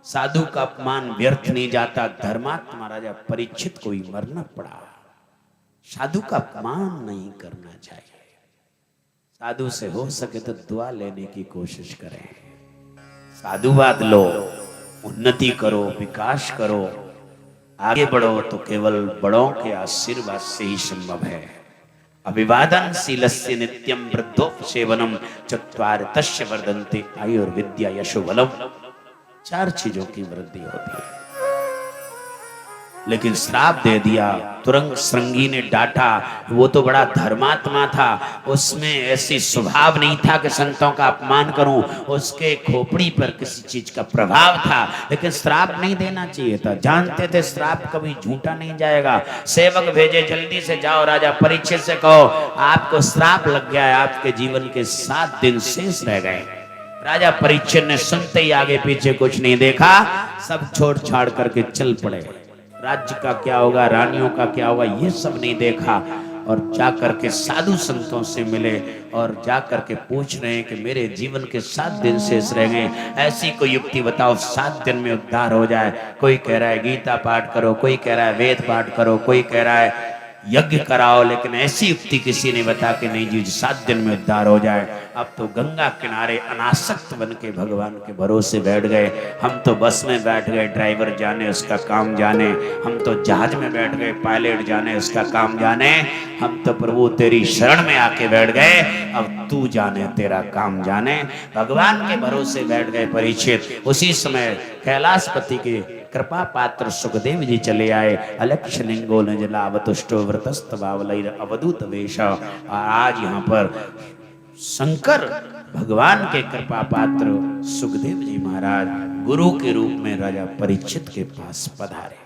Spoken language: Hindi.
साधु का अपमान व्यर्थ नहीं जाता। धर्मात्मा राजा परीक्षित को ही मरना पड़ा। साधु का अपमान नहीं करना चाहिए। साधु से हो सके तो दुआ लेने की कोशिश करें। साधुवाद लो, उन्नति करो, विकास करो, आगे बढ़ो तो केवल बड़ों के आशीर्वाद से ही संभव है। अभिवादन शीलस्य नित्यम वृद्धोपसेवनम चत्वार तस्य वर्धन्ते आयुर्विद्या यशो बलम। 4 चीजों की वृद्धि होती है। लेकिन श्राप दे दिया। तुरंग श्रृंगी ने डांटा। वो तो बड़ा धर्मात्मा था, उसमें ऐसी स्वभाव नहीं था कि संतों का अपमान करूं। उसके खोपड़ी पर किसी चीज का प्रभाव था, लेकिन श्राप नहीं देना चाहिए था। जानते थे श्राप कभी झूठा नहीं जाएगा। सेवक भेजे, जल्दी से जाओ राजा परीक्षित से कहो आपको श्राप लग गया है, आपके जीवन के 7 दिन शेष रह गए। राजा परीक्षित ने सुनते ही आगे पीछे कुछ नहीं देखा, सब छोड़ छाड़ करके चल पड़े। राज्य का क्या होगा, रानियों का क्या होगा, ये सब नहीं देखा। और जाकर के साधु संतों से मिले और जाकर के पूछ रहे हैं कि मेरे जीवन के 7 दिन शेष रह गए, ऐसी कोई युक्ति बताओ 7 दिन में उद्धार हो जाए। कोई कह रहा है गीता पाठ करो, कोई कह रहा है वेद पाठ करो, कोई कह रहा है यज्ञ कराओ, लेकिन ऐसी युक्ति किसी ने बता के नहीं जी 7 दिन में उद्धार हो जाए। अब तो गंगा किनारे अनासक्त बन के भगवान के भरोसे बैठ गए। हम तो बस में बैठ गए, ड्राइवर जाने उसका काम जाने। हम तो जहाज में बैठ गए, पायलट जाने उसका काम जाने। हम तो प्रभु तेरी शरण में आके बैठ गए, अब तू जाने तेरा काम जाने। भगवान के भरोसे बैठ गए परीक्षित। उसी समय कैलाशपति के कृपा पात्र सुखदेव जी चले आए। अलक्ष लिंगो नजलावतुष्टो व्रतस्त बावलैर अवधूत वेश। आज यहाँ पर शंकर भगवान के कृपा पात्र सुखदेव जी महाराज गुरु के रूप में राजा परीक्षित के पास पधारे।